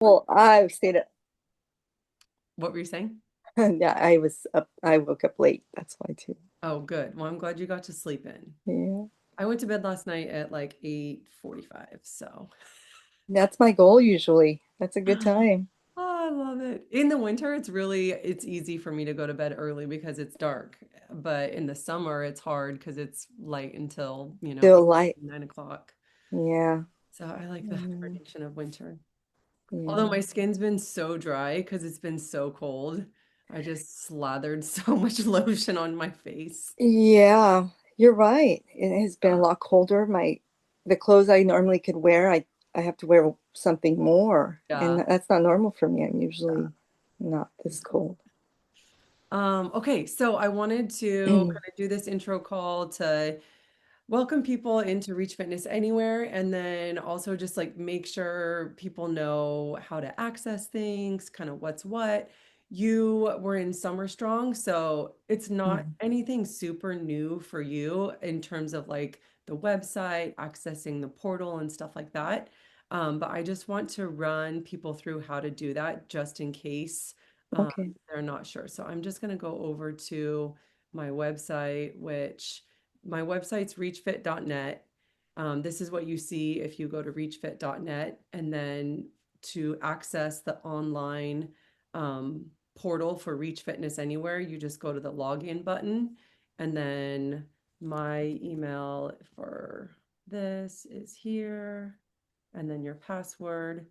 Well, I've stayed up. What were you saying? Yeah, I was up. I woke up late. That's why too. Oh, good. Well, I'm glad you got to sleep in. Yeah, I went to bed last night at like 8:45, so that's my goal usually. That's a good oh, time. I love it. In the winter, it's easy for me to go to bed early because it's dark. But in the summer, it's hard because it's light until, Still 8, light. 9 o'clock. Yeah. So I like the Mm, hibernation of winter. Although yeah. my skin's been so dry because it's been so cold, I just slathered so much lotion on my face. Yeah, you're right. It has been a Yeah. lot colder. The clothes I normally could wear, I have to wear something more, and Yeah. that's not normal for me. I'm usually not this cold. Okay, so I wanted to kind of do this intro call to welcome people into Reach Fitness Anywhere, and then also just like make sure people know how to access things, kind of what's what. You were in Summer Strong, so it's not Mhm. anything super new for you in terms of like the website, accessing the portal, and stuff like that. But I just want to run people through how to do that just in case Okay. they're not sure. So I'm just going to go over to my website, which my website's reachfit.net. This is what you see if you go to reachfit.net. And then to access the online portal for Reach Fitness Anywhere, you just go to the login button. And then my email for this is here. And then your password.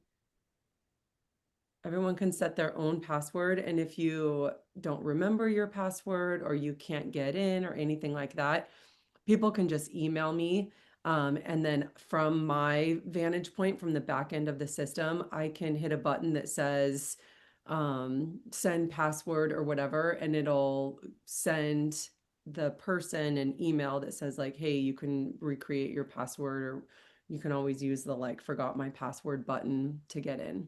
Everyone can set their own password. And if you don't remember your password or you can't get in or anything like that, people can just email me. And then from my vantage point, from the back end of the system, I can hit a button that says send password or whatever, and it'll send the person an email that says, like, hey, you can recreate your password, or you can always use the like forgot my password button to get in.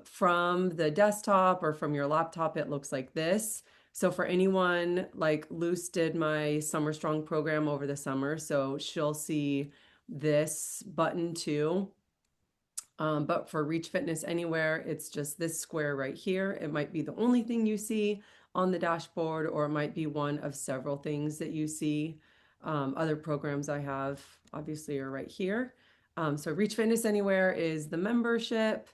From the desktop or from your laptop, it looks like this. So for anyone, like Luce did my Summer Strong program over the summer, so she'll see this button too. But for Reach Fitness Anywhere, it's just this square right here. It might be the only thing you see on the dashboard, or it might be one of several things that you see. Other programs I have obviously are right here. So Reach Fitness Anywhere is the membership.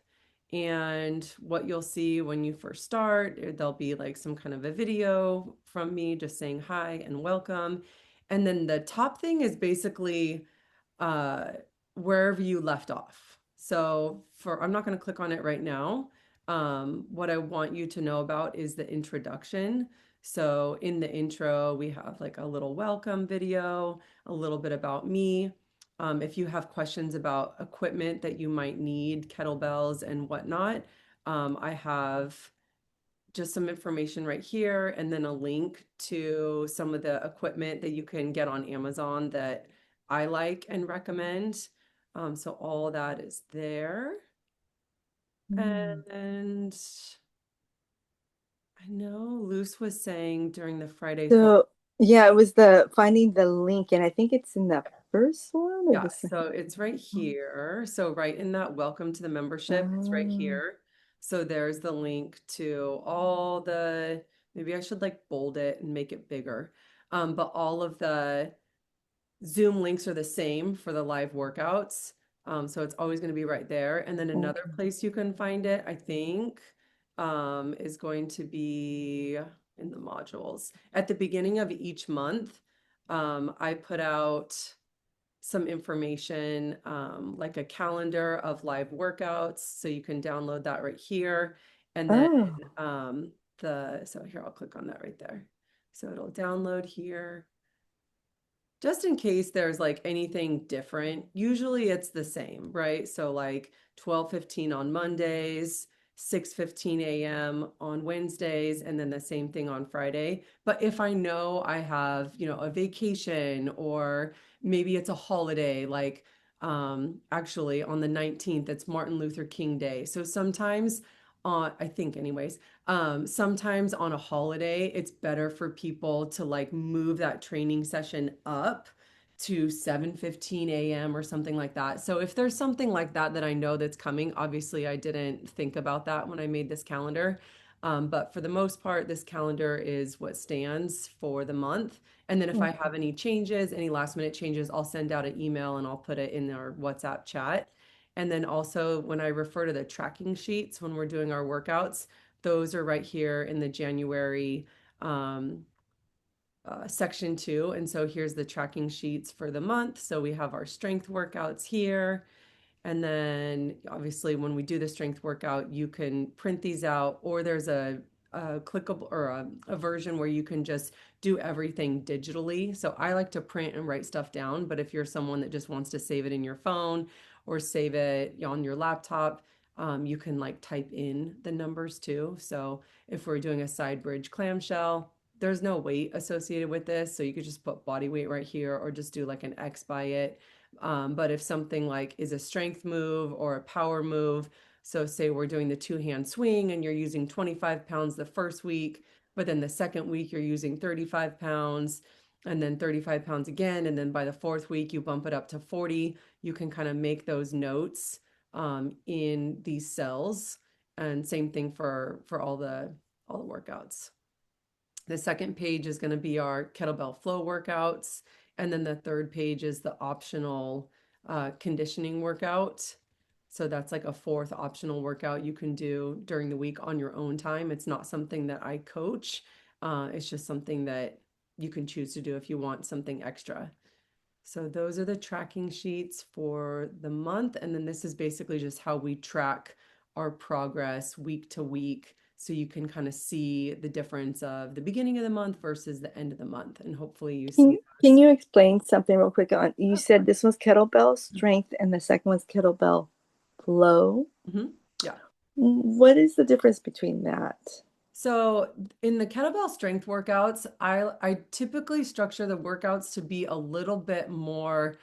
And what you'll see when you first start, there'll be like some kind of a video from me just saying hi and welcome. And then the top thing is basically uh, wherever you left off. So I'm not going to click on it right now. What I want you to know about is the introduction. So in the intro, we have like a little welcome video, a little bit about me. If you have questions about equipment that you might need, kettlebells and whatnot, I have just some information right here and then a link to some of the equipment that you can get on Amazon that I like and recommend. So all that is there. Mm. And I know Luce was saying during the Friday fun. So, yeah, it was the finding the link, and I think it's in the first one or Yeah, the so second. it's right here. So right in that welcome to the membership, it's right Um, here. So there's the link to all the, maybe I should like bold it and make it bigger. But all of the Zoom links are the same for the live workouts. So it's always going to be right there. And then another okay. place you can find it, I think, is going to be in the modules. At the beginning of each month, I put out some information, like a calendar of live workouts. So you can download that right here. And then Oh, so here, I'll click on that right there. So it'll download here just in case there's like anything different. Usually it's the same, right? So like 12:15 on Mondays, 6:15 a.m. on Wednesdays, and then the same thing on Friday. But if I know I have, a vacation, or maybe it's a holiday, like actually on the 19th, it's Martin Luther King Day. So sometimes I think anyways, sometimes on a holiday, it's better for people to like move that training session up to 7:15 a.m. or something like that. So if there's something like that that I know that's coming, obviously I didn't think about that when I made this calendar. But for the most part, this calendar is what stands for the month. And then if I have any changes, any last minute changes, I'll send out an email and I'll put it in our WhatsApp chat. And then also when I refer to the tracking sheets when we're doing our workouts, those are right here in the January um, section 2. And so here's the tracking sheets for the month. So we have our strength workouts here. And then obviously when we do the strength workout, you can print these out, or there's a clickable or a version where you can just do everything digitally. So I like to print and write stuff down, but if you're someone that just wants to save it in your phone or save it on your laptop, you can like type in the numbers too. So if we're doing a side bridge clamshell, there's no weight associated with this. So you could just put body weight right here or just do like an X by it. But if something like is a strength move or a power move, so say we're doing the 2-hand swing and you're using 25 pounds the first week, but then the second week you're using 35 pounds and then 35 pounds again. And then by the fourth week, you bump it up to 40. You can kind of make those notes in these cells. And same thing for all the workouts. The second page is going to be our kettlebell flow workouts. And then the third page is the optional conditioning workout. So that's like a fourth optional workout you can do during the week on your own time. It's not something that I coach. It's just something that you can choose to do if you want something extra. So those are the tracking sheets for the month. And then this is basically just how we track our progress week to week. So you can kind of see the difference of the beginning of the month versus the end of the month. And hopefully you see Can those. you explain something real quick on, you said this was kettlebell strength and the second one's kettlebell flow. Yeah. What is the difference between that? So in the kettlebell strength workouts, I typically structure the workouts to be a little bit more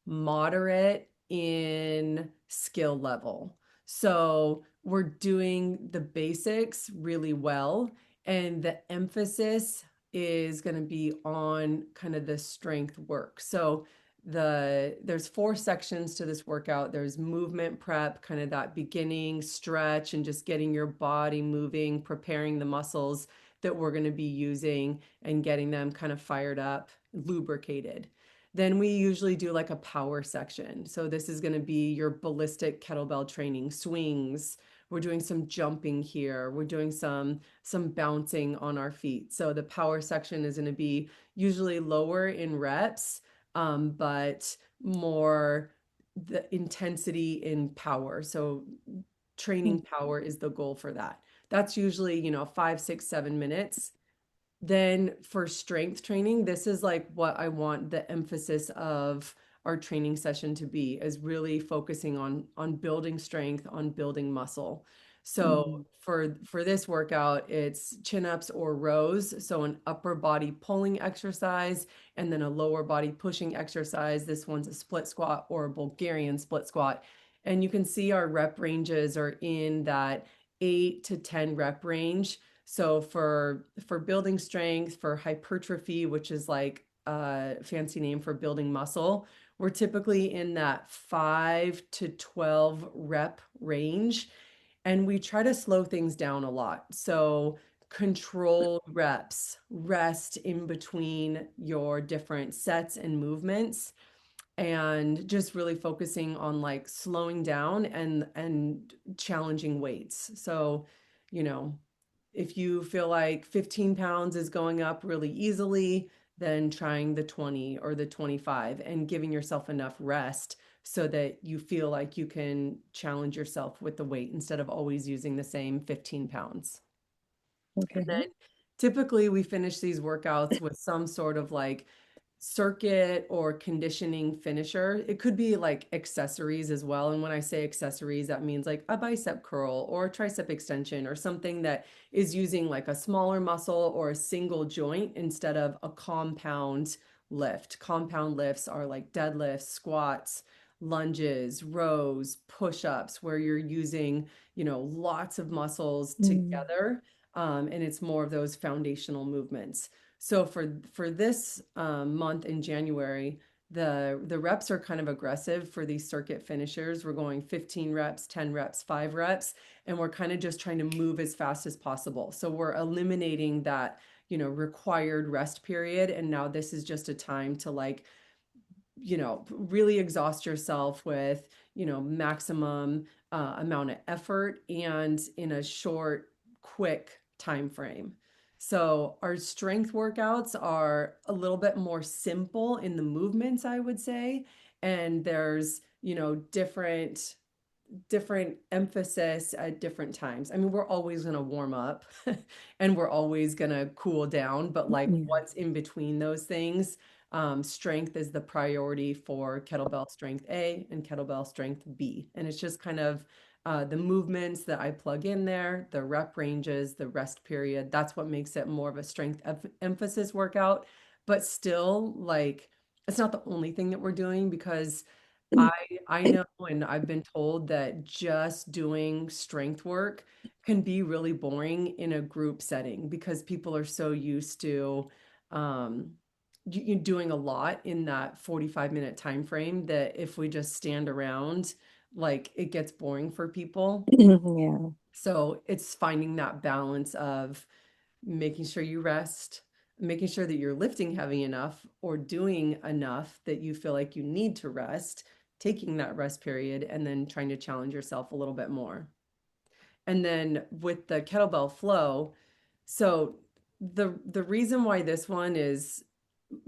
moderate in skill level. So we're doing the basics really well, and the emphasis is going to be on kind of the strength work. So there's 4 sections to this workout. There's movement prep, kind of that beginning stretch and just getting your body moving, preparing the muscles that we're going to be using and getting them kind of fired up, lubricated. Then we usually do like a power section. So this is going to be your ballistic kettlebell training, swings. We're doing some jumping here. We're doing some bouncing on our feet. So the power section is going to be usually lower in reps, but more the intensity in power. So training power is the goal for that. That's usually, 5, 6, 7 minutes. Then for strength training, this is like what I want the emphasis of our training session to be, is really focusing on building strength, on building muscle. So for this workout, it's chin-ups or rows. So an upper body pulling exercise and then a lower body pushing exercise. This one's a split squat or a Bulgarian split squat. And you can see our rep ranges are in that 8 to 10 rep range. So for building strength, for hypertrophy, which is like a fancy name for building muscle, we're typically in that 5 to 12 rep range. And we try to slow things down a lot. So controlled reps, rest in between your different sets and movements, and just really focusing on like slowing down and challenging weights. So, you know, if you feel like 15 pounds is going up really easily, then trying the 20 or the 25 and giving yourself enough rest so that you feel like you can challenge yourself with the weight instead of always using the same 15 pounds. Okay. And then typically we finish these workouts with some sort of like circuit or conditioning finisher. It could be like accessories as well. And when I say accessories, that means like a bicep curl or a tricep extension or something that is using like a smaller muscle or a single joint instead of a compound lift. Compound lifts are like deadlifts, squats, lunges, rows, push-ups, where you're using, lots of muscles together. And it's more of those foundational movements. So for this month in January, the reps are kind of aggressive for these circuit finishers. We're going 15 reps, 10 reps, 5 reps, and we're kind of just trying to move as fast as possible. So we're eliminating that, required rest period. And now this is just a time to like, really exhaust yourself with, maximum amount of effort and in a short, quick time frame. So our strength workouts are a little bit more simple in the movements, I would say. And there's, different emphasis at different times. I mean, we're always going to warm up and we're always going to cool down, but like Yeah. what's in between those things, strength is the priority for kettlebell strength A and kettlebell strength B. And it's just kind of the movements that I plug in there, the rep ranges, the rest period. That's what makes it more of a strength emphasis workout. But still, like, it's not the only thing that we're doing because I I know and I've been told that just doing strength work can be really boring in a group setting because people are so used to um you doing a lot in that 45-minute time frame that if we just stand around, like it gets boring for people. Yeah. So it's finding that balance of making sure you rest, making sure that you're lifting heavy enough or doing enough that you feel like you need to rest, taking that rest period, and then trying to challenge yourself a little bit more. And then with the kettlebell flow, so the reason why this one is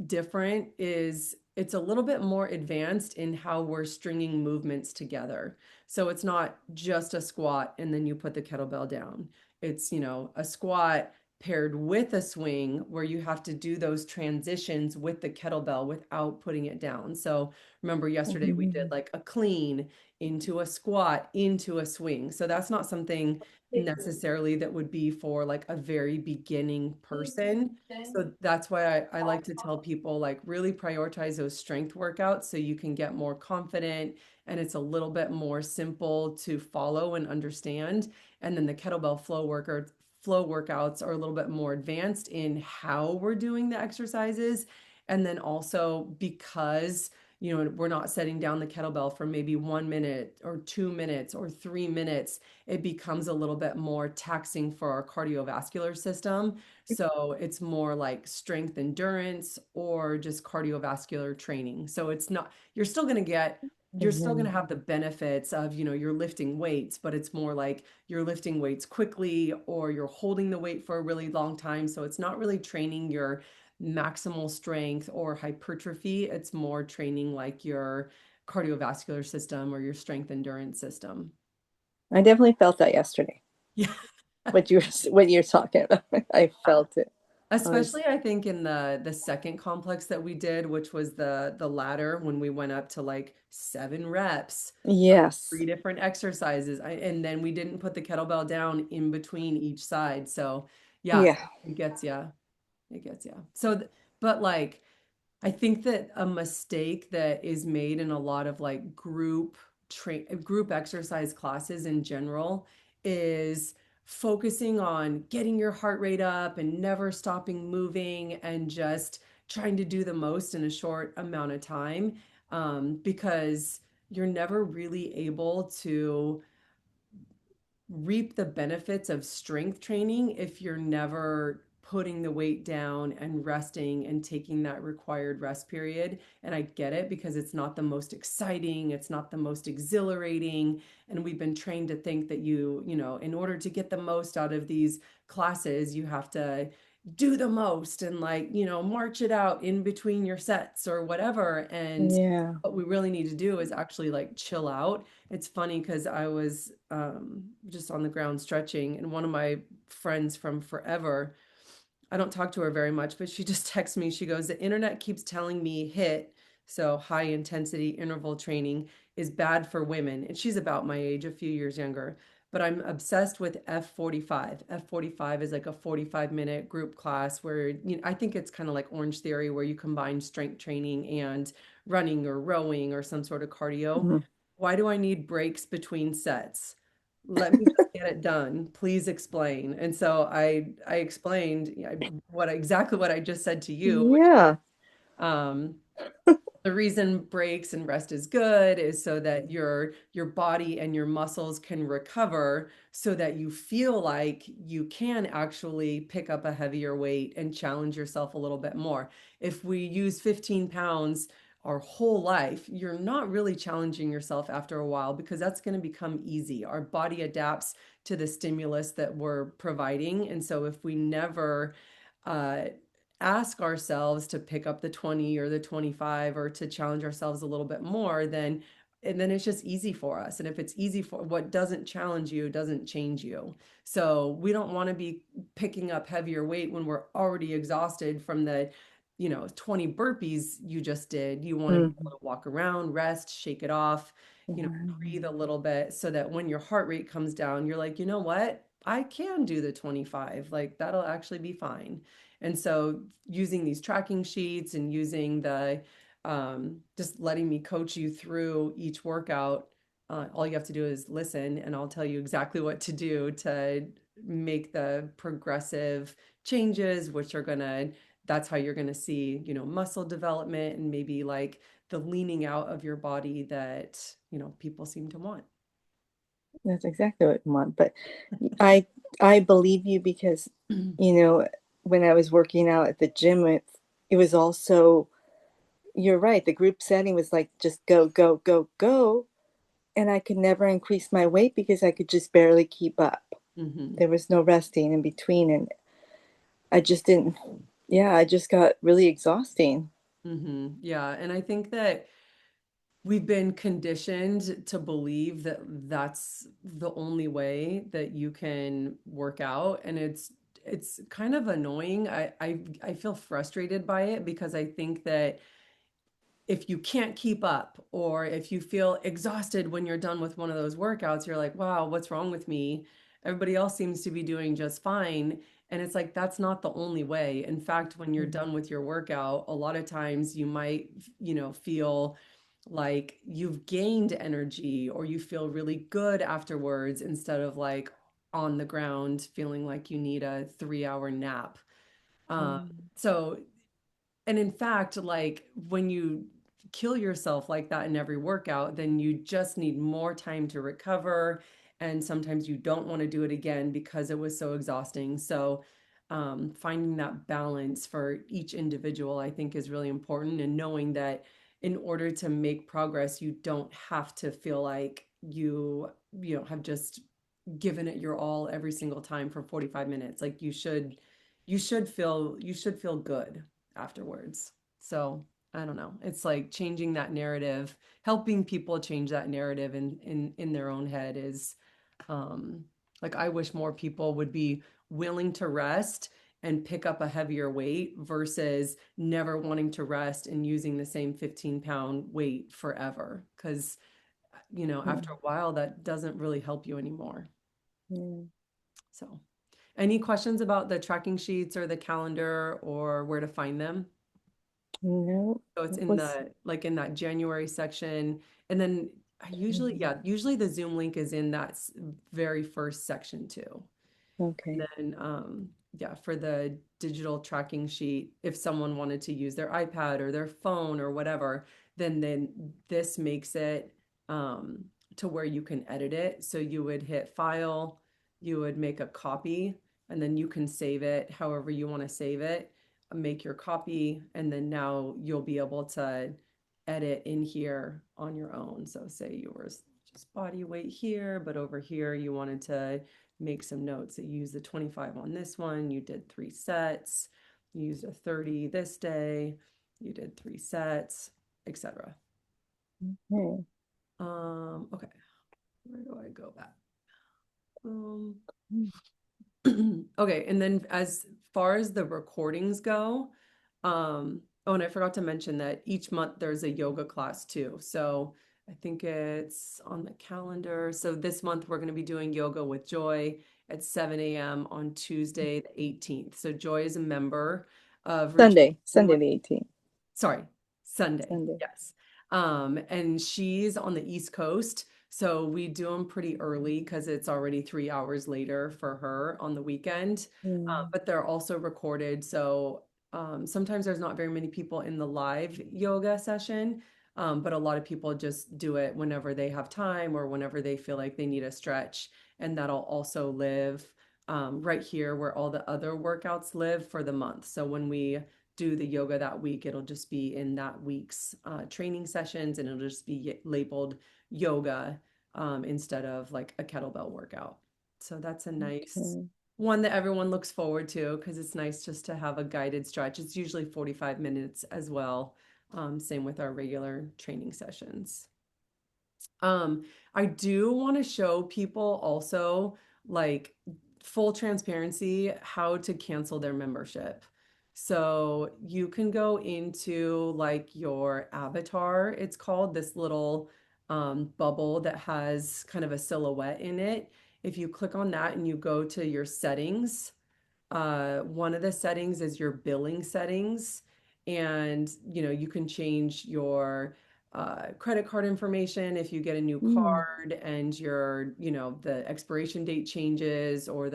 different is it's a little bit more advanced in how we're stringing movements together. So it's not just a squat and then you put the kettlebell down. It's, a squat paired with a swing where you have to do those transitions with the kettlebell without putting it down. So remember yesterday we did Mhm. like a clean into a squat into a swing. So that's not something necessarily that would be for like a very beginning person. So that's why I like to tell people like really prioritize those strength workouts so you can get more confident and it's a little bit more simple to follow and understand. And then the kettlebell flow workouts are a little bit more advanced in how we're doing the exercises. And then also because we're not setting down the kettlebell for maybe 1 minute or 2 minutes or 3 minutes, it becomes a little bit more taxing for our cardiovascular system. So it's more like strength endurance or just cardiovascular training. So it's not, you're still going to Mhm. have the benefits of, you're lifting weights, but it's more like you're lifting weights quickly or you're holding the weight for a really long time. So it's not really training your maximal strength or hypertrophy. It's more training like your cardiovascular system or your strength endurance system. I definitely felt that yesterday. Yeah. What you're talking about. I felt it. I was Especially I think in the second complex that we did, which was the ladder when we went up to like 7 reps of yes. 3 different exercises. And then we didn't put the kettlebell down in between each side. So yeah, Yeah. it gets you. It gets you. But like I think that a mistake that is made in a lot of like group exercise classes in general is focusing on getting your heart rate up and never stopping moving and just trying to do the most in a short amount of time, because you're never really able to reap the benefits of strength training if you're never putting the weight down and resting and taking that required rest period. And I get it because it's not the most exciting, it's not the most exhilarating. And we've been trained to think that in order to get the most out of these classes, you have to do the most and like, march it out in between your sets or whatever. And Yeah. what we really need to do is actually like chill out. It's funny because I was just on the ground stretching, and one of my friends from forever, I don't talk to her very much, but she just texts me. She goes, "The internet keeps telling me HIIT, so high intensity interval training, is bad for women." And she's about my age, a few years younger. But I'm obsessed with F45. F45 is like a 45-minute group class where I think it's kind of like Orange Theory, where you combine strength training and running or rowing or some sort of cardio. Mhm. Why do I need breaks between sets? Let me just get it done. Please explain. And so I explained exactly what I just said to you, which Yeah. um The reason breaks and rest is good is so that your body and your muscles can recover so that you feel like you can actually pick up a heavier weight and challenge yourself a little bit more. If we use 15 pounds our whole life, you're not really challenging yourself after a while because that's going to become easy. Our body adapts to the stimulus that we're providing. And so if we never uh, ask ourselves to pick up the 20 or the 25 or to challenge ourselves a little bit more, then and then it's just easy for us. And if it's easy for what doesn't challenge you, doesn't change you. So we don't want to be picking up heavier weight when we're already exhausted from the 20 burpees you just did. You want to be Mhm. able to walk around, rest, shake it off, breathe a little bit so that when your heart rate comes down, you're like, you know what? I can do the 25. Like that'll actually be fine. And so using these tracking sheets and using the just letting me coach you through each workout, all you have to do is listen, and I'll tell you exactly what to do to make the progressive changes, which are gonna, that's how you're gonna see, muscle development and maybe like the leaning out of your body that, people seem to want. That's exactly what I want. But I I believe you because, you know, when I was working out at the gym, it was also, you're right, the group setting was like just go, go, go, go. And I could never increase my weight because I could just barely keep up. Hmm. There was no resting in between. And I just didn't, yeah, I just got really exhausting. Hmm. Yeah. And I think that we've been conditioned to believe that that's the only way that you can work out, and it's kind of annoying. I feel frustrated by it because I think that if you can't keep up or if you feel exhausted when you're done with one of those workouts, you're like, wow, what's wrong with me? Everybody else seems to be doing just fine. And it's like, that's not the only way. In fact, when you're done with your workout, a lot of times you might, feel like you've gained energy or you feel really good afterwards instead of like on the ground feeling like you need a 3 hour nap. Um, Mm. so and in fact, like when you kill yourself like that in every workout, then you just need more time to recover. And sometimes you don't want to do it again because it was so exhausting. So, finding that balance for each individual, I think, is really important. And knowing that in order to make progress, you don't have to feel like have just given it your all every single time for 45 minutes. Like you should feel good afterwards. So I don't know. It's like changing that narrative, helping people change that narrative in their own head is um like I wish more people would be willing to rest and pick up a heavier weight versus never wanting to rest and using the same 15-pound weight forever. Because, after a Mm. while, that doesn't really help you anymore. Yeah. So, any questions about the tracking sheets or the calendar or where to find them? No, So it's it in was the like in that January section. And then I usually, mhm. yeah, usually the Zoom link is in that very first section too. And Okay. then yeah, for the digital tracking sheet, if someone wanted to use their iPad or their phone or whatever, then this makes it um to where you can edit it. So you would hit file, you would make a copy, and then you can save it however you want to save it, make your copy, and then now you'll be able to edit in here on your own. So say you were just body weight here, but over here you wanted to make some notes. So you used the 25 on this one, you did 3 sets, you used a 30 this day, you did 3 sets, etc. Okay. Okay, where do I go back? Um, Mm. okay, and then as far as the recordings go, oh, and I forgot to mention that each month there's a yoga class too. So I think it's on the calendar. So this month we're going to be doing yoga with Joy at 7 a.m. on Tuesday, the 18th. So Joy is a member of Retreat. Sunday the 18th. Sorry, Sunday. Sunday. Yes. And she's on the East Coast. So we do them pretty early because it's already 3 hours later for her on the weekend. Mm. But they're also recorded. So Sometimes there's not very many people in the live yoga session, but a lot of people just do it whenever they have time or whenever they feel like they need a stretch. And that'll also live right here where all the other workouts live for the month. So when we do the yoga that week, it'll just be in that week's training sessions, and it'll just be labeled yoga instead of like a kettlebell workout. So that's a nice Okay. one that everyone looks forward to because it's nice just to have a guided stretch. It's usually 45 minutes as well. Same with our regular training sessions. Um, I do want to show people also, like, full transparency, how to cancel their membership. So you can go into like your avatar, it's called, this little bubble that has kind of a silhouette in it. If you click on that and you go to your settings, one of the settings is your billing settings, and you can change your credit card information if you get a new Mm, card and your the expiration date changes, or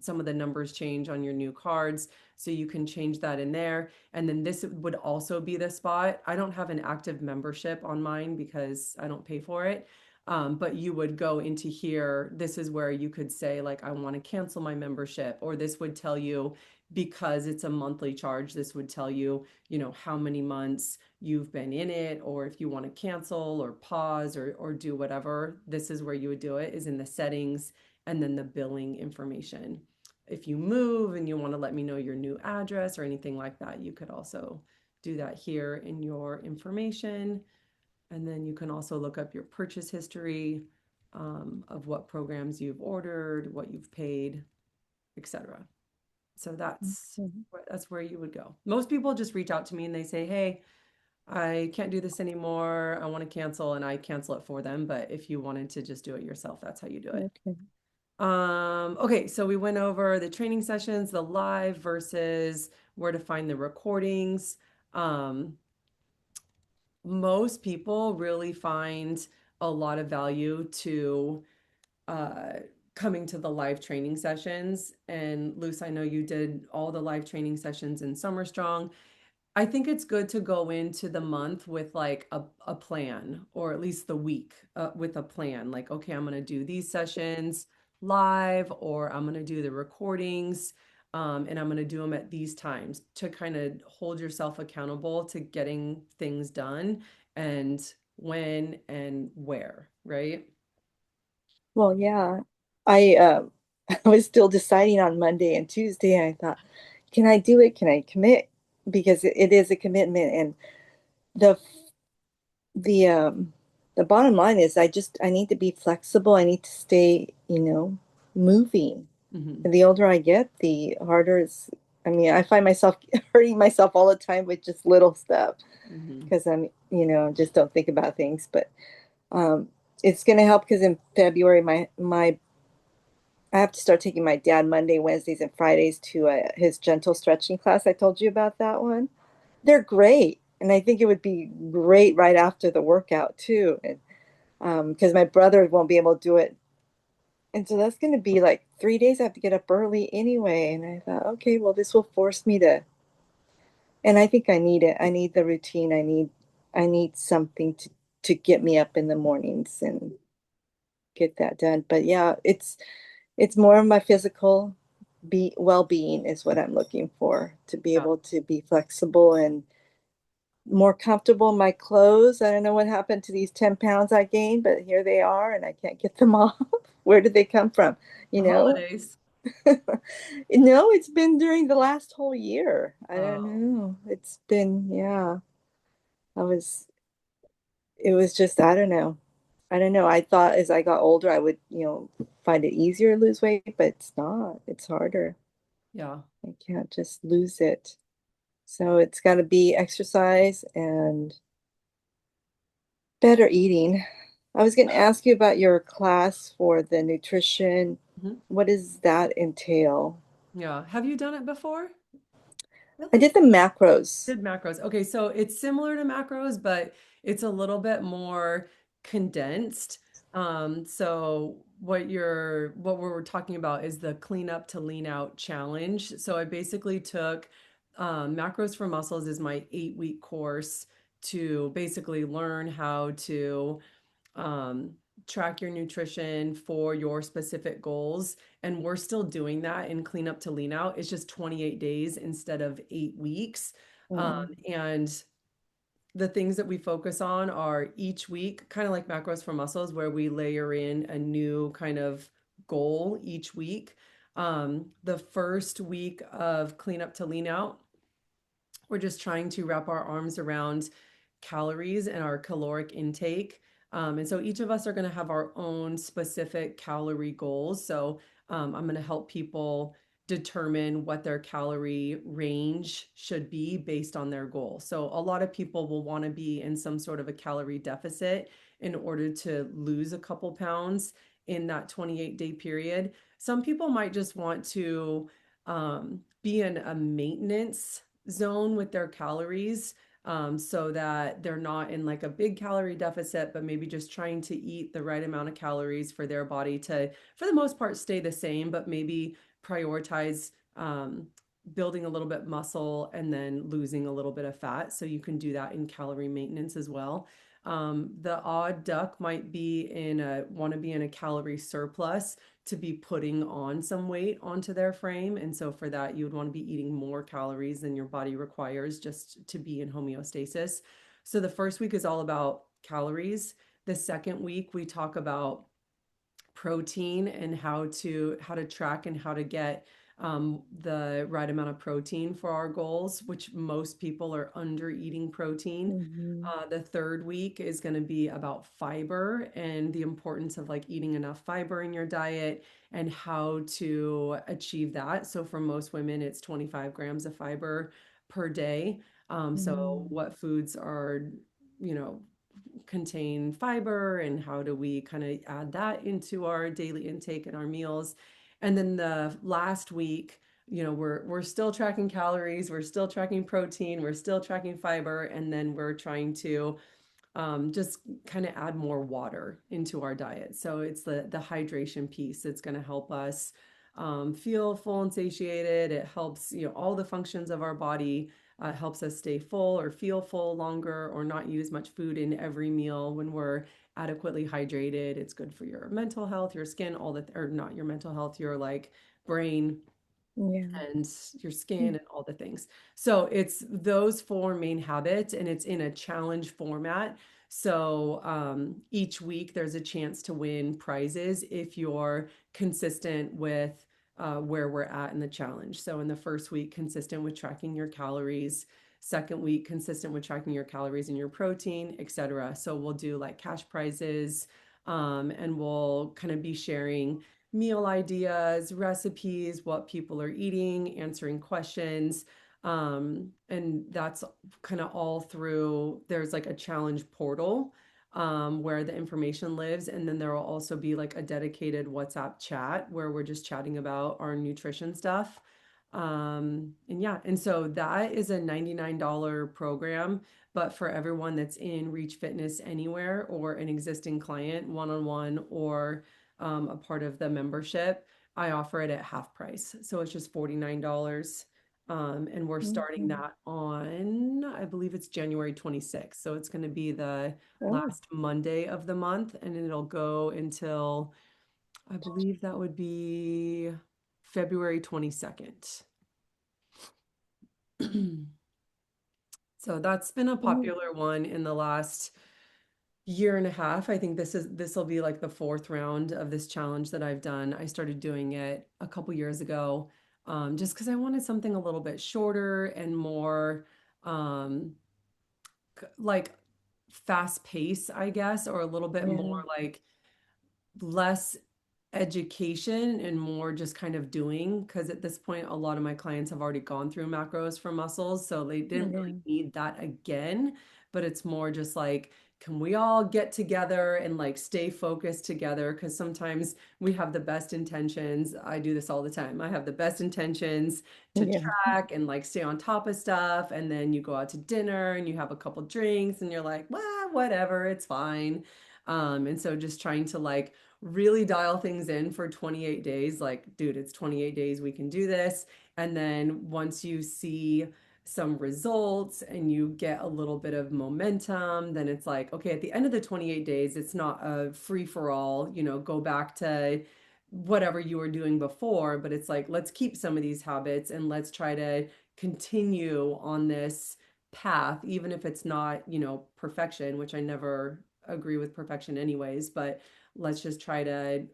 some of the numbers change on your new cards, so you can change that in there. And then this would also be the spot. I don't have an active membership on mine because I don't pay for it. But you would go into here. This is where you could say, like, I want to cancel my membership, or this would tell you, because it's a monthly charge, this would tell you, how many months you've been in it, or if you want to cancel or pause or do whatever. This is where you would do it, is in the settings and then the billing information. If you move and you want to let me know your new address or anything like that, you could also do that here in your information. And then you can also look up your purchase history of what programs you've ordered, what you've paid, etc. So okay. that's where you would go. Most people just reach out to me and they say, "Hey, I can't do this anymore. I want to cancel," and I cancel it for them. But if you wanted to just do it yourself, that's how you do it. Okay. Okay, so we went over the training sessions, the live versus where to find the recordings. Um, Most people really find a lot of value to uh, coming to the live training sessions. And Luce, I know you did all the live training sessions in Summer Strong. I think it's good to go into the month with like a plan, or at least the week with a plan. Like, okay, I'm going to do these sessions live, or I'm going to do the recordings, and I'm going to do them at these times, to kind of hold yourself accountable to getting things done, and when and where, right? Well, yeah. I I was still deciding on Monday and Tuesday, and I thought, can I do it? Can I commit? Because it is a commitment, and the the um the bottom line is I need to be flexible. I need to stay, moving. Hmm. And the older I get, the harder it's, I mean, I find myself hurting myself all the time with just little stuff Hmm. because just don't think about things. But um, it's going to help because in February, my I have to start taking my dad Monday, Wednesdays, and Fridays to his gentle stretching class. I told you about that one. They're great, and I think it would be great right after the workout too. And because my brother won't be able to do it, and so that's going to be like 3 days. I have to get up early anyway. And I thought, okay, well, this will force me to, and I think I need it. I need the routine. I need something to get me up in the mornings and get that done. But yeah, it's more of my physical be well-being is what I'm looking for, to be Yeah. able to be flexible and more comfortable in my clothes. I don't know what happened to these 10 pounds I gained, but here they are and I can't get them off. Where did they come from? You The know? holidays. No, it's been during the last whole year. I don't Oh, know. It's been, yeah. I was, it was just, I don't know. I don't know. I thought as I got older, I would, find it easier to lose weight, but it's not. It's harder. yeah. I can't just lose it. So it's got to be exercise and better eating. I was going to ask you about your class for the nutrition. Mhm. What does that entail? Yeah. Have you done it before? I Really? did the macros. Did macros. Okay, so it's similar to macros, but it's a little bit more condensed. So what we're talking about is the clean up to lean out challenge. So I basically took Macros for Muscles is my 8-week course to basically learn how to um, track your nutrition for your specific goals. And we're still doing that in Clean Up to Lean Out. It's just 28 days instead of 8 weeks. Um, Mm. and the things that we focus on are each week, kind of like Macros for Muscles, where we layer in a new kind of goal each week. The first week of Clean Up to Lean Out, we're just trying to wrap our arms around calories and our caloric intake. And so each of us are going to have our own specific calorie goals. So I'm going to help people determine what their calorie range should be based on their goal. So a lot of people will want to be in some sort of a calorie deficit in order to lose a couple pounds in that 28-day period. Some people might just want to be in a maintenance zone with their calories, so that they're not in like a big calorie deficit, but maybe just trying to eat the right amount of calories for their body to, for the most part, stay the same, but maybe prioritize building a little bit muscle and then losing a little bit of fat. So you can do that in calorie maintenance as well. The odd duck might be want to be in a calorie surplus to be putting on some weight onto their frame. And so for that, you would want to be eating more calories than your body requires just to be in homeostasis. So the first week is all about calories. The second week, we talk about protein and how to track and how to get the right amount of protein for our goals, which most people are under eating protein. Mhm. The third week is going to be about fiber and the importance of like eating enough fiber in your diet and how to achieve that. So for most women, it's 25 grams of fiber per day. So Mhm. what foods are, you know, contain fiber and how do we kind of add that into our daily intake and our meals. And then the last week, we're still tracking calories, we're still tracking protein, we're still tracking fiber, and then we're trying to just kind of add more water into our diet. So it's the hydration piece that's going to help us feel full and satiated. It helps, all the functions of our body. Helps us stay full or feel full longer or not use much food in every meal when we're adequately hydrated. It's good for your mental health, your skin, all that, or not your mental health, your like brain, Yeah. and your skin and all the things. So it's those four main habits and it's in a challenge format. So each week there's a chance to win prizes if you're consistent with where we're at in the challenge. So in the first week, consistent with tracking your calories. Second week, consistent with tracking your calories and your protein, etc. So we'll do like cash prizes, and we'll kind of be sharing meal ideas, recipes, what people are eating, answering questions. And that's kind of all through, there's like a challenge portal where the information lives. And then there will also be like a dedicated WhatsApp chat where we're just chatting about our nutrition stuff. And yeah, and so that is a $99 program, but for everyone that's in Reach Fitness Anywhere or an existing client, one-on-one or a part of the membership, I offer it at half price. So it's just $49. And we're starting Mhm. that on, I believe it's January 26th. So it's going to be the Oh. last Monday of the month, and it'll go until, I believe that would be February 22nd. So that's been a Oh. popular one in the last year and a half. I think this will be like the fourth round of this challenge that I've done. I started doing it a couple years ago, just because I wanted something a little bit shorter and more um, like fast pace, I guess, or a little bit more Yeah. like less education and more just kind of doing, because at this point a lot of my clients have already gone through Macros for Muscles, so they didn't really Yeah. need that again. But it's more just like, can we all get together and like stay focused together? Because sometimes we have the best intentions. I do this all the time. I have the best intentions to Yeah. track and like stay on top of stuff, and then you go out to dinner and you have a couple drinks and you're like, well, whatever, it's fine. And so just trying to like really dial things in for 28 days. Like, dude, it's 28 days, we can do this. And then once you see some results and you get a little bit of momentum, then it's like, okay, at the end of the 28 days, it's not a free for all, go back to whatever you were doing before, but it's like, let's keep some of these habits and let's try to continue on this path, even if it's not, perfection, which I never agree with perfection anyways, but let's just try to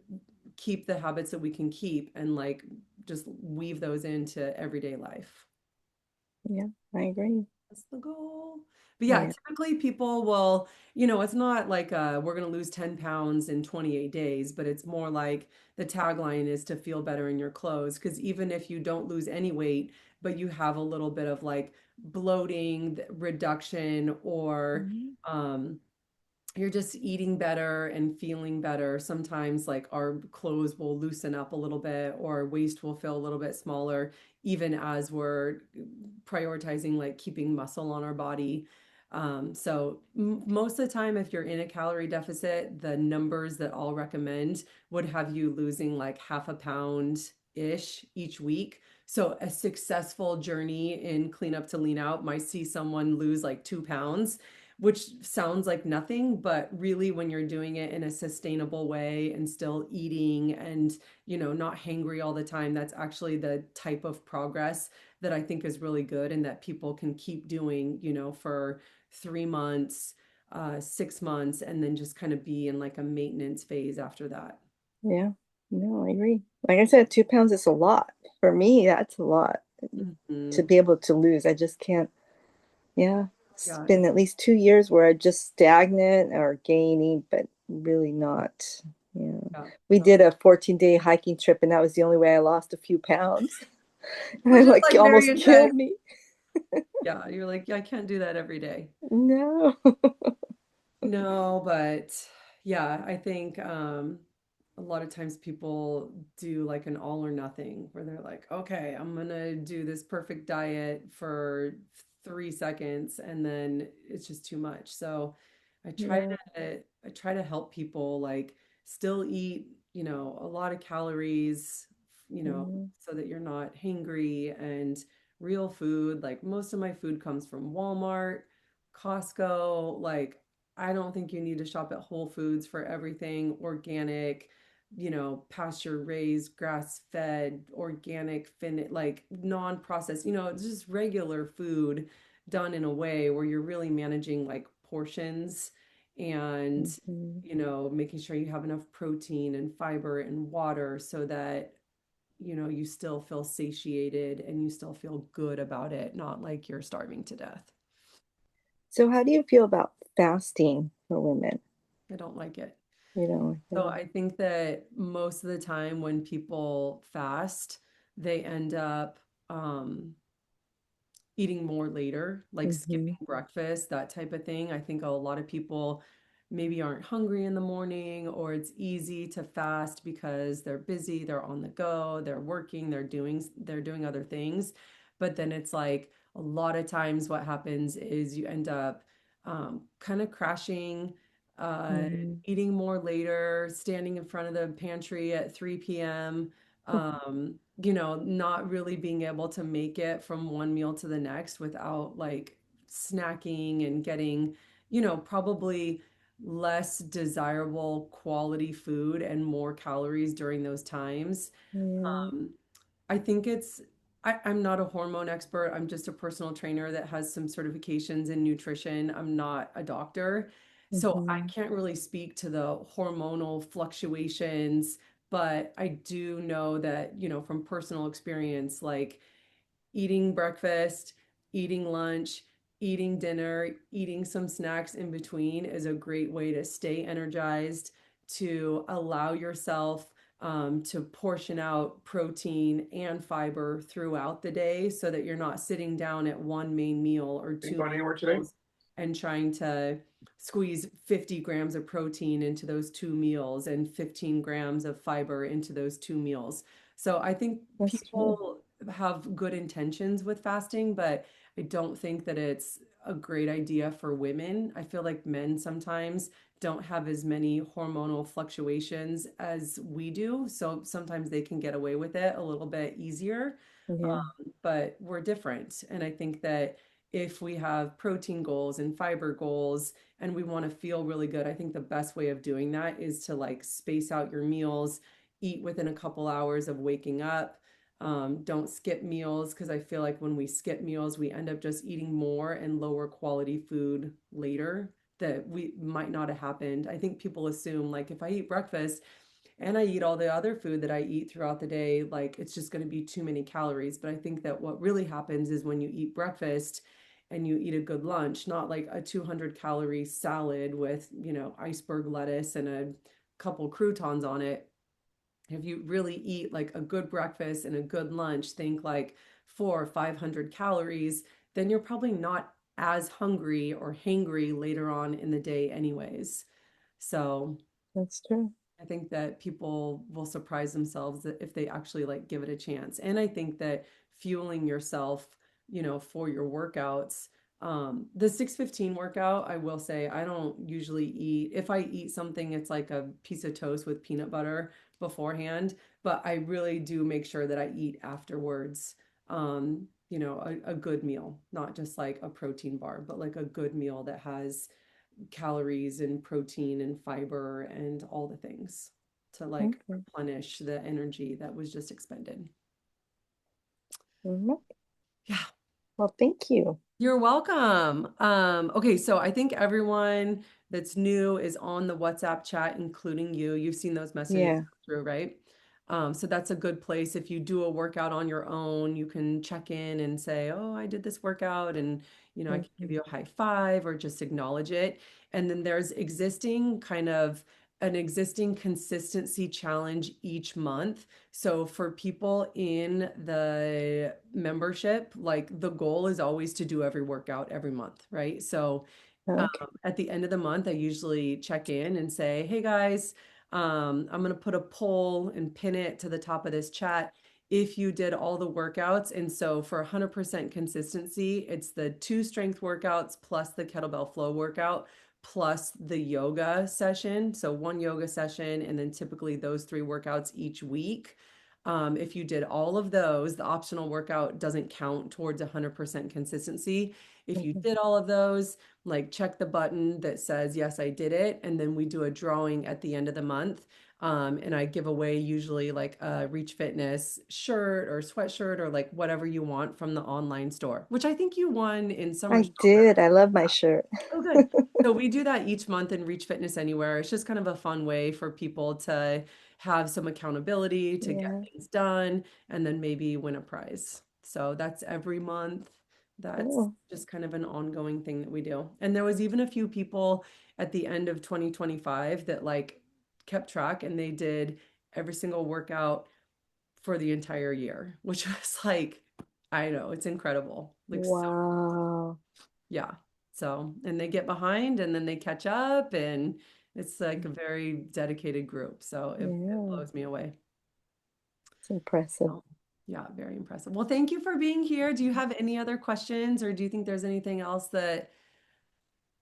keep the habits that we can keep and like just weave those into everyday life. Yeah, I agree. That's the goal. But yeah, Yeah. typically people will, it's not like we're going to lose 10 pounds in 28 days, but it's more like the tagline is to feel better in your clothes. Because even if you don't lose any weight, but you have a little bit of like bloating, reduction, or Mhm. um, you're just eating better and feeling better. Sometimes, like, our clothes will loosen up a little bit, or waist will feel a little bit smaller, even as we're prioritizing like keeping muscle on our body. So most of the time, if you're in a calorie deficit, the numbers that I'll recommend would have you losing like half a pound ish each week. So a successful journey in clean up to lean out might see someone lose like 2 pounds, which sounds like nothing, but really when you're doing it in a sustainable way and still eating and, not hangry all the time, that's actually the type of progress that I think is really good and that people can keep doing, for 3 months, 6 months, and then just kind of be in like a maintenance phase after that. Yeah. No, I agree. Like I said, 2 pounds is a lot. For me, that's a lot to Mhm. be able to lose. I just can't. Yeah. It's Yeah, been at least 2 years where I just stagnant or gaining, but really not. Yeah. yeah. We No. did a 14-day hiking trip, and that was the only way I lost a few pounds. And I Which is like like very almost intense. killed me. Yeah, you're like, yeah, I can't do that every day. No. No, but yeah, I think a lot of times people do like an all or nothing where they're like, okay, I'm gonna do this perfect diet for 3 seconds and then it's just too much. So I try Yeah. I try to help people like still eat, a lot of calories, Mhm. so that you're not hangry, and real food. Like most of my food comes from Walmart, Costco. Like, I don't think you need to shop at Whole Foods for everything. Organic, pasture raised, grass fed, organic, like non-processed, it's just regular food done in a way where you're really managing like portions and, Mhm. making sure you have enough protein and fiber and water so that, you still feel satiated and you still feel good about it, not like you're starving to death. So how do you feel about fasting for women? I don't like it. So Yeah. I think that most of the time when people fast, they end up eating more later, like skipping Hmm. breakfast, that type of thing. I think a lot of people maybe aren't hungry in the morning, or it's easy to fast because they're busy, they're on the go, they're working, they're doing other things. But then it's like a lot of times what happens is you end up kind of crashing, uh, Hmm. eating more later, standing in front of the pantry at 3 p.m., not really being able to make it from one meal to the next without like snacking and getting, probably less desirable quality food and more calories during those times. Yeah. Um, I think I'm not a hormone expert. I'm just a personal trainer that has some certifications in nutrition. I'm not a doctor. So I Hmm. can't really speak to the hormonal fluctuations, but I do know that, from personal experience, like eating breakfast, eating lunch, eating dinner, eating some snacks in between is a great way to stay energized, to allow yourself to portion out protein and fiber throughout the day so that you're not sitting down at one main meal or Ain't two going anywhere today? meals and trying to squeeze 50 grams of protein into those two meals and 15 grams of fiber into those two meals. So I think That's true. people have good intentions with fasting, but I don't think that it's a great idea for women. I feel like men sometimes don't have as many hormonal fluctuations as we do, so sometimes they can get away with it a little bit easier. Yeah. But we're different. And I think that if we have protein goals and fiber goals and we want to feel really good, I think the best way of doing that is to like space out your meals, eat within a couple hours of waking up. Don't skip meals because I feel like when we skip meals, we end up just eating more and lower quality food later that we might not have happened. I think people assume like if I eat breakfast, and I eat all the other food that I eat throughout the day, like it's just going to be too many calories. But I think that what really happens is when you eat breakfast and you eat a good lunch, not like a 200-calorie salad with, iceberg lettuce and a couple croutons on it. If you really eat like a good breakfast and a good lunch, think like 400 or 500 calories, then you're probably not as hungry or hangry later on in the day anyways. So That's true. I think that people will surprise themselves if they actually like give it a chance. And I think that fueling yourself, for your workouts, the 6:15 workout, I will say I don't usually eat. If I eat something, it's like a piece of toast with peanut butter beforehand, but I really do make sure that I eat afterwards. A good meal, not just like a protein bar, but like a good meal that has calories and protein and fiber and all the things to like Okay. replenish the energy that was just expended. Mhm. Yeah, Well, thank you. you're welcome. Okay, so I think everyone that's new is on the WhatsApp chat, including you. You've seen those messages Yeah. through, right? So that's a good place. If you do a workout on your own, you can check in and say, "Oh, I did this workout," and I can give Mhm. you a high five or just acknowledge it. And then there's an existing consistency challenge each month. So for people in the membership, like the goal is always to do every workout every month, right? So Okay. at the end of the month, I usually check in and say, "Hey guys, I'm going to put a poll and pin it to the top of this chat if you did all the workouts." And so for 100% consistency, it's the two strength workouts plus the kettlebell flow workout plus the yoga session. So one yoga session, and then typically those three workouts each week. If you did all of those, the optional workout doesn't count towards 100% consistency. If you Mhm. did all of those, like check the button that says, yes, I did it. And then we do a drawing at the end of the month. And I give away usually like a Reach Fitness shirt or sweatshirt or like whatever you want from the online store, which I think you won in Summer I Stopper. did. I love my shirt. Oh, good. So we do that each month in Reach Fitness Anywhere. It's just kind of a fun way for people to have some accountability, to get Yeah. things done, and then maybe win a prize. So that's every month. That's Cool. just kind of an ongoing thing that we do. And there was even a few people at the end of 2025 that like kept track and they did every single workout for the entire year, which was like, I know, it's incredible. Like so Wow. yeah. So, and they get behind and then they catch up and it's like a very dedicated group. So it Yeah. blows me away. It's impressive. So, yeah, very impressive. Well, thank you for being here. Do you have any other questions or do you think there's anything else that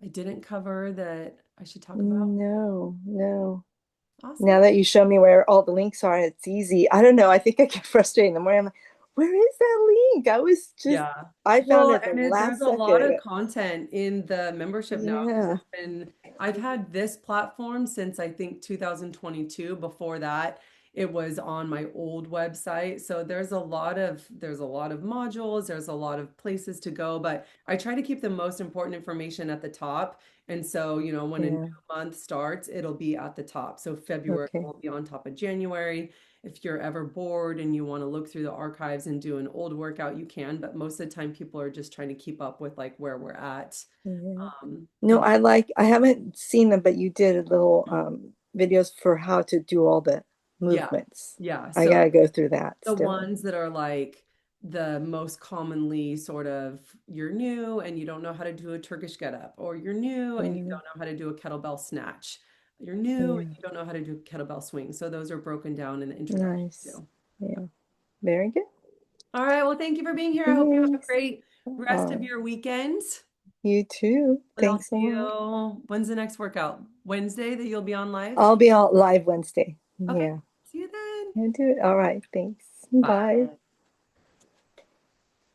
I didn't cover that I should talk about? No, no. Awesome. Now that you show me where all the links are, it's easy. I don't know. I think I get frustrated in the morning. I'm like, where is that link? Yeah. I found Well, it the there's last a lot of second. content in the membership now because Yeah. I've had this platform since I think 2022. Before that, it was on my old website. So there's a lot of modules, there's a lot of places to go, but I try to keep the most important information at the top. And so, when a new Yeah. month starts, it'll be at the top. So February Okay. will be on top of January. If you're ever bored and you want to look through the archives and do an old workout, you can, but most of the time people are just trying to keep up with like where we're at. Yeah. Um, No, and I haven't seen them, but you did little videos for how to do all the yeah, movements. yeah. I So gotta go through that the still. ones that are like the most commonly sort of you're new and you don't know how to do a Turkish get up, or you're new and you Yeah. don't know how to do a kettlebell snatch. You're new and Yeah. you don't know how to do kettlebell swing. So those are broken down in the introduction Nice. too. Yeah. Very good. All right. Well, thank you for being here. I hope you have a Thanks. great rest of Uh, your weekend. you too. And I'll Thanks so see much. you. When's the next workout? Wednesday that you'll be on live? I'll be out live Wednesday. Okay. Yeah. See you then. I do it. All right. Thanks. Bye. Bye.